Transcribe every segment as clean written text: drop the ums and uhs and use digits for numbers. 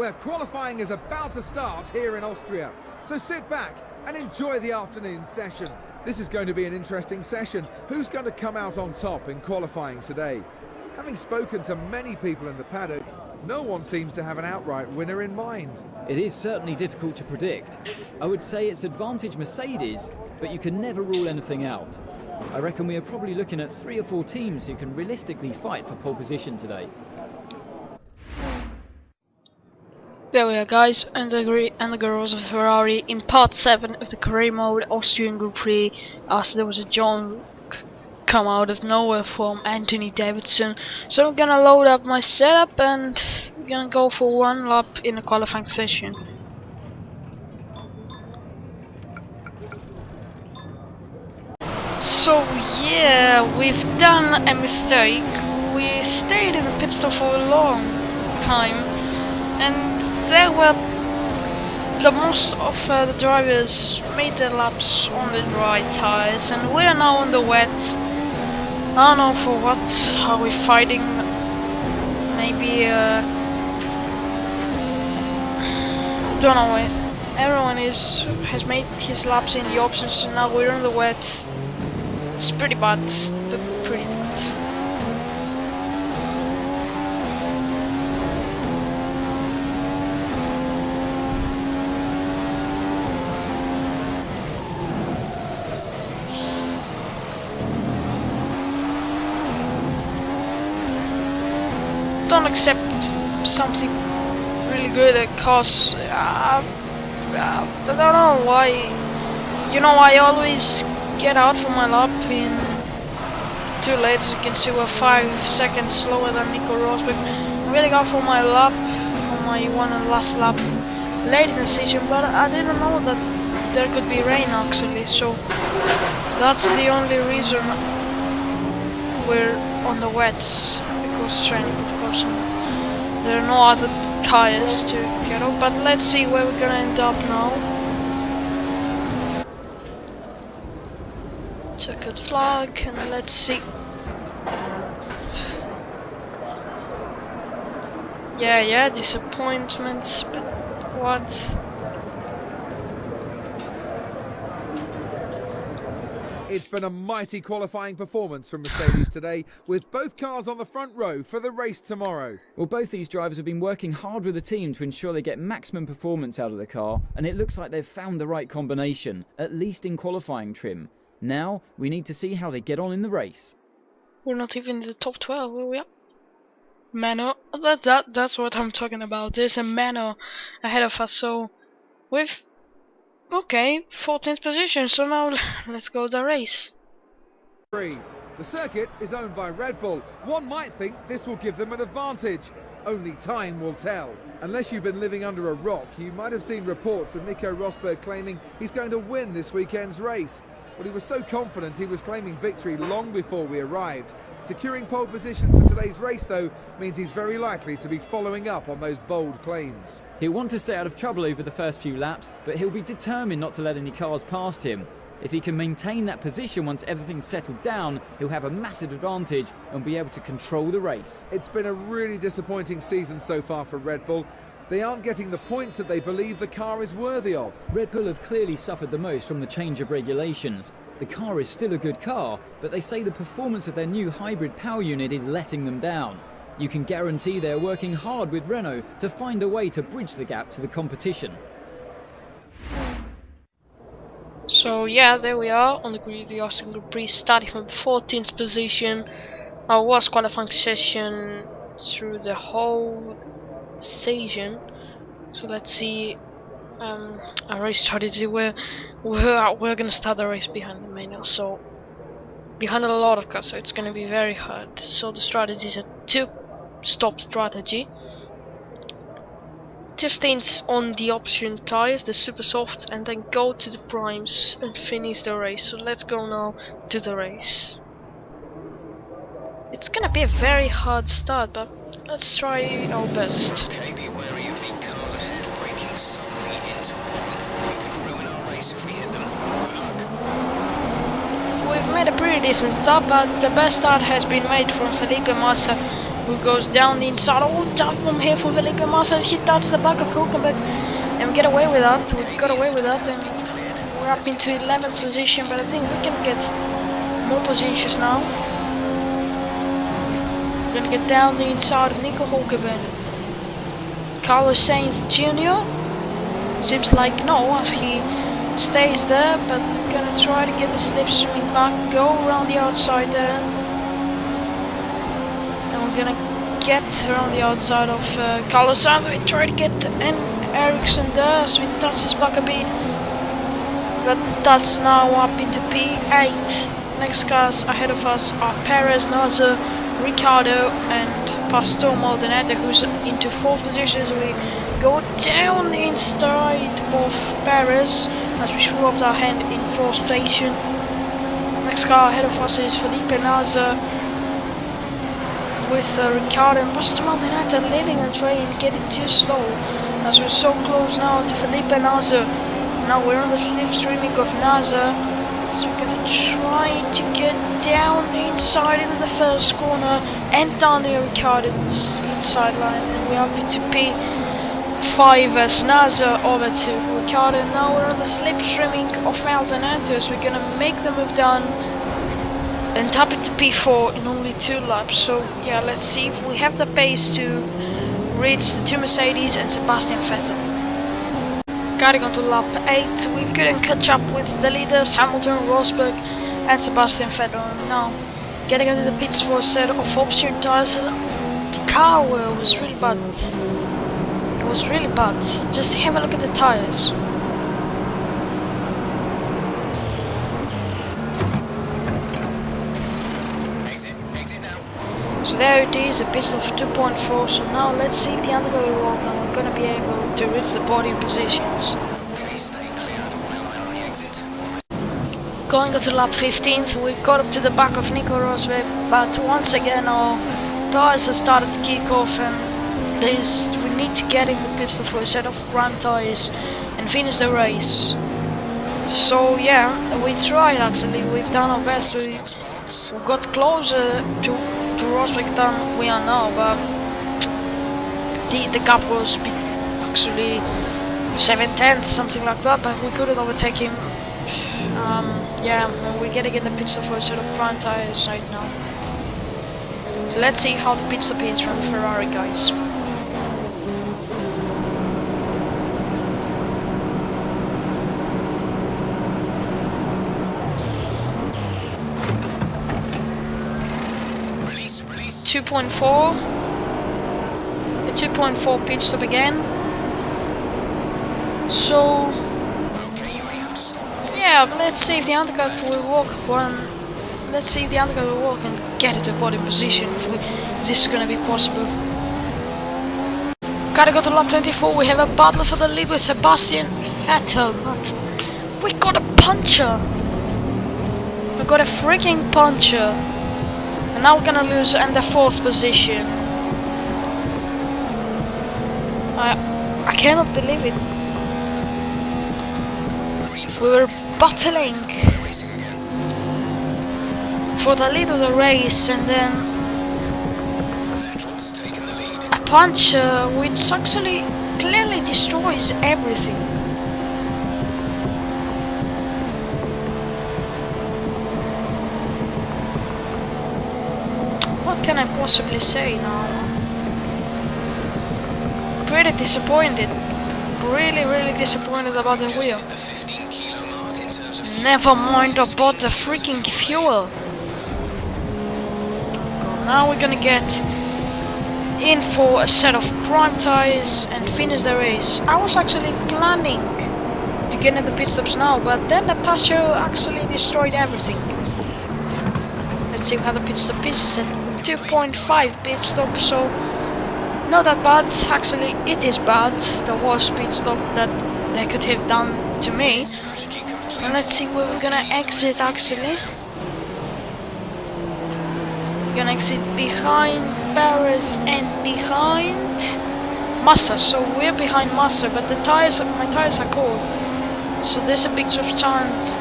winner, qualifying is about to start here in Austria. So sit back and enjoy the afternoon session. This is going to be an interesting session. Who's going to come out on top in qualifying today? Having spoken to many people in the paddock, no one seems to have an outright winner in mind. It is certainly difficult to predict. I would say it's advantage Mercedes, but you can never rule anything out. I reckon we are probably looking at 3 or 4 teams who can realistically fight for pole position today. There we are, guys, and the girls of Ferrari in part 7 of the career mode Austrian Grand Prix, as there was a jump come out of nowhere from Anthony Davidson. So I'm gonna load up my setup and we're gonna go for one lap in the qualifying session. So yeah, we've done a mistake. We stayed in the pit stop for a long time, and there were most of the drivers made their laps on the dry tires, and we are now on the wet. I don't know for what. Are we fighting? Maybe don't know. Everyone has made his laps in the options, so now we're on the wet. It's pretty bad, but pretty bad. Don't accept something really good cause I don't know why. You know, I always get out for my lap in too late. As you can see, we're 5 seconds slower than Nico Rosberg. I really got for my lap, for my one and last lap late in the session, but I didn't know that there could be rain actually, so that's the only reason we're on the wets, because it's raining, of course, and there are no other tires to get off. But let's see where we're gonna end up now. Checkered flag, and let's see. Yeah, disappointments, but what? It's been a mighty qualifying performance from Mercedes today, with both cars on the front row for the race tomorrow. Well, both these drivers have been working hard with the team to ensure they get maximum performance out of the car, and it looks like they've found the right combination, at least in qualifying trim. Now, we need to see how they get on in the race. We're not even in the top 12, where we are. Mano, that's what I'm talking about. There's a Mano ahead of us, so we've... Okay, 14th position, so now let's go the race. The circuit is owned by Red Bull. One might think this will give them an advantage. Only time will tell. Unless you've been living under a rock, you might have seen reports of Nico Rosberg claiming he's going to win this weekend's race. But he was so confident he was claiming victory long before we arrived. Securing pole position for today's race, though, means he's very likely to be following up on those bold claims. He'll want to stay out of trouble over the first few laps, but he'll be determined not to let any cars past him. If he can maintain that position once everything's settled down, he'll have a massive advantage and be able to control the race. It's been a really disappointing season so far for Red Bull. They aren't getting the points that they believe the car is worthy of. Red Bull have clearly suffered the most from the change of regulations. The car is still a good car, but they say the performance of their new hybrid power unit is letting them down. You can guarantee they're working hard with Renault to find a way to bridge the gap to the competition. So yeah, there we are on the Austrian Grand Prix, starting from 14th position. I was qualifying session through the whole session. So let's see our race strategy. We're gonna start the race behind the manual, so behind a lot of cars, so it's gonna be very hard. So the strategy is a 2-stop strategy. Just stains on the option tires, the super softs, and then go to the primes and finish the race. So let's go now to the race. It's gonna be a very hard start, but let's try our best. Okay, be wary of the cars ahead, braking suddenly into one. We could ruin our race if we hit them. Good luck. We've made a pretty decent start, but the best start has been made from Felipe Massa, who goes down the inside. Oh, dive bomb here from Felipe Massa. He touched the back of Hulkenberg, and we get away with that. We got away with that, and we're up into 11th position. But I think we can get more positions now. We're gonna get down the inside of Nico Hulkenberg. Carlos Sainz Jr. seems like no, as he stays there, but we're gonna try to get the slipstream back, go around the outside there, and we're gonna get around the outside of Carlos Sainz. We try to get Ericsson there, so we touch his back a bit, but that's now up into P8. Next cars ahead of us are Perez, Narza, Ricciardo, and Pastor Maldonado, who's into 4th position. So we go down the inside of Perez as we threw up our hand in 4th station. Next car ahead of us is Felipe Nasr with Ricciardo and Pastor Maldonado leading the train, getting too slow as we're so close now to Felipe Nasr. Now we're on the slipstreaming of Nasr, so we're gonna try to get down the inside into the first corner and down the Ricciardo's inside line, and we're up into P5 as Nasr over to Ricciardo. Now we're on the slipstreaming of Maldonado, so we're gonna make the move down and tap it to P4 in only 2 laps. So yeah, let's see if we have the pace to reach the 2 Mercedes and Sebastian Vettel. Getting onto lap 8, we couldn't catch up with the leaders Hamilton, Rosberg and Sebastian Vettel. Now getting into the pits for a set of option tires. The car was really bad. It was really bad. Just have a look at the tires. Exit now. So there it is, a pit stop of 2.4. So now let's see if the undergo will work, and we're gonna be able to reach the podium positions. Okay, stay clear of the white line on the exit. Going on to lap 15th, we got up to the back of Nico Rosberg, but once again our tires have started to kick off, and we need to get in the pit stop for a set of prime tires and finish the race. So yeah, we tried actually, we've done our best. We got closer to Rosberg than we are now, but the gap was actually 7/10, something like that, but we couldn't overtake him. Yeah, we're getting in the pit stop for a set of prime tires right now. So let's see how the pit stop is from the Ferrari guys. Release. 2.4. A 2.4 pit stop again. So Okay, you only have to stop once. yeah, let's see if the undercut will work. Let's see if the undercut will work and get it to body position if this is gonna be possible. Gotta go to lap 24. We have a battle for the lead with Sebastian Vettel, but we got a puncher. We got a freaking puncher, and now we're gonna lose in the 4th position. I cannot believe it. We were battling Racing again. for the lead of the race, and then Vettel's taken the lead. a puncher which actually clearly destroys everything. What can I possibly say now? Pretty disappointed. Really disappointed about the wheel. Hit the 15 kilo mark in terms of fuel. Never mind about the freaking fuel. Now we're gonna get in for a set of prime tires and finish the race. I was actually planning to get in the pit stops now, but then the Pacho actually destroyed everything. Let's see how the pit stop is. At 2.5 pit stop, so not that bad. Actually, it is bad. The worst pit stop that they could have done to me. Strategy complete. And let's see where we're gonna exit actually. We're gonna exit behind Perez and behind Massa. So we're behind Massa, but my tires are cold. So there's a big chance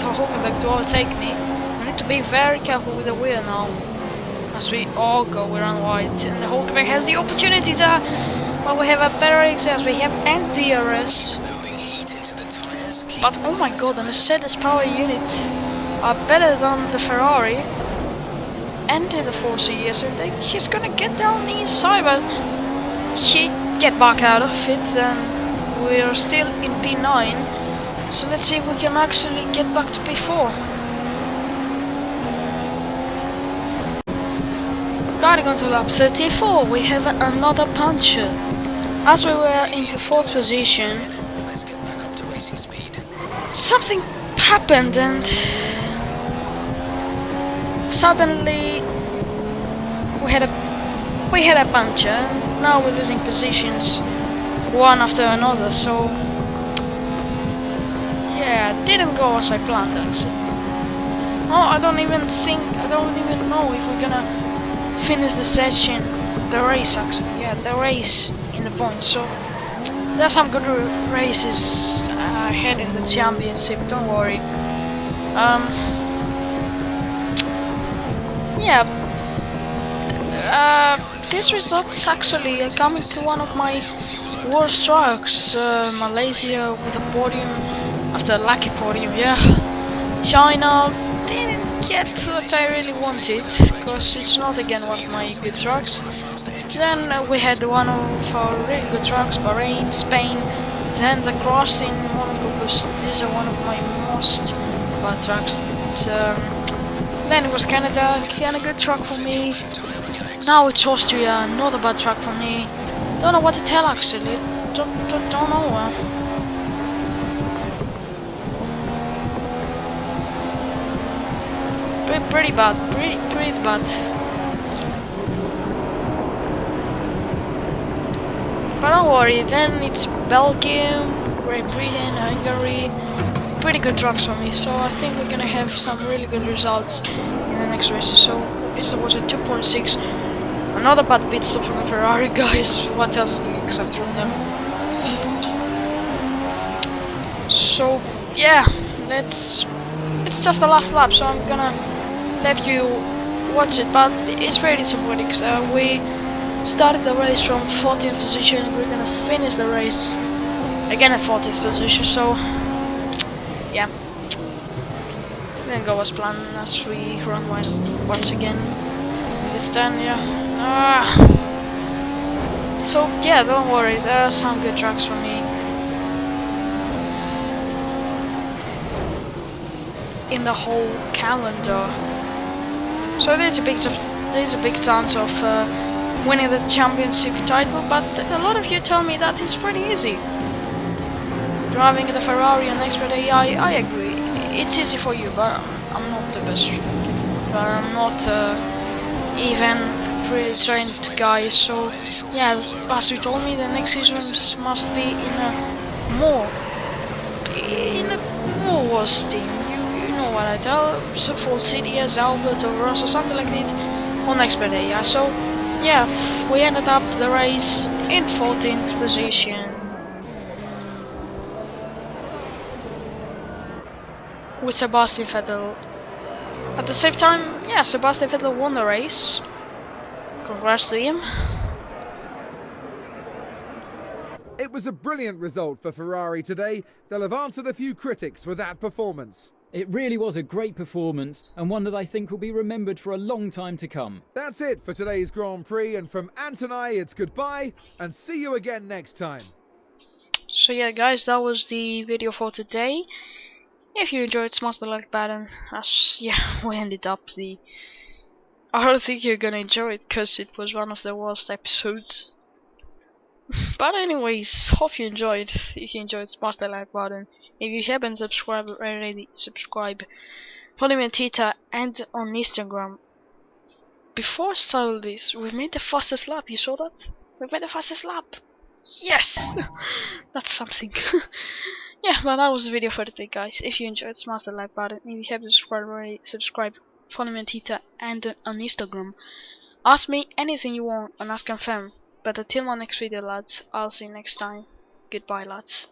for Hulkenberg to overtake me. I need to be very careful with the wheel now. as we all go around wide, and the Hulkenberg has the opportunity there. But we have a better exhaust, we have anti-DRS. Building heat into the tyres. But oh my god, the Mercedes power units are better than the Ferrari and in the Force years, and he's gonna get down the inside, but he get back out of it, and we're still in P9. So let's see if we can actually get back to P4. Starting on to lap 34, we have another puncture. As we were into 4th position, Let's get back up to racing speed. something happened and suddenly we had a puncture, and now we're losing positions one after another, so yeah, it didn't go as I planned actually. Oh, I don't even know if we're gonna finish the session, the race actually, yeah, the race in the points. So there's some good races ahead in the championship, don't worry. Yeah, this result's actually coming to one of my worst tracks. Malaysia with a podium after a lucky podium, yeah. China didn't get what I really wanted, because it's not again one of my good tracks. Then we had one of our really good tracks, Bahrain, Spain, then the cross in Monaco, because these are one of my most bad tracks. Then it was Canada, kind of good track for me. Now it's Austria, another bad track for me. Don't know what to tell actually. Don't know. Pretty bad, pretty bad. But don't worry, then it's Belgium, Great Britain, Hungary. Pretty good tracks for me, so I think we're gonna have some really good results in the next races. So this was a 2.6. Another bad pit stop from the Ferrari guys. What else do you expect from them? So yeah, it's just the last lap, so I'm gonna let you watch it, but it's pretty symbolic. We started the race from 14th position, we're gonna finish the race again at 14th position, so yeah, didn't go as planned as we run once again this turn, yeah. So yeah, don't worry, there are some good tracks for me in the whole calendar. So there's a big chance of winning the championship title, but a lot of you tell me that it's pretty easy. Driving the Ferrari on Expert A, I agree. It's easy for you, but I'm not the best. I'm not even pretty trained guy. So yeah, as you told me, the next season must be in a more worse team. What I tell, so for CDS, Albert or Ross or something like that on Expert A. Yeah. So yeah, we ended up the race in 14th position with Sebastian Vettel. At the same time, yeah, Sebastian Vettel won the race. Congrats to him. It was a brilliant result for Ferrari today. They'll have answered a few critics with that performance. It really was a great performance, and one that I think will be remembered for a long time to come. That's it for today's Grand Prix, and from Ant and I, it's goodbye, and see you again next time. So yeah guys, that was the video for today. If you enjoyed, smash the like button, as yeah, we ended up I don't think you're gonna enjoy it, because it was one of the worst episodes. But anyways, hope you enjoyed. If you enjoyed, smash the like button. If you haven't subscribed already, subscribe. Follow me on Twitter and on Instagram. Before I started this, we've made the fastest lap. You saw that? We've made the fastest lap. Yes! That's something. Yeah, but that was the video for today, guys. If you enjoyed, smash the like button. If you haven't subscribed already, subscribe. Follow me on Twitter and on Instagram. Ask me anything you want on Ask and Fam. But until my next video, lads, I'll see you next time. Goodbye, lads.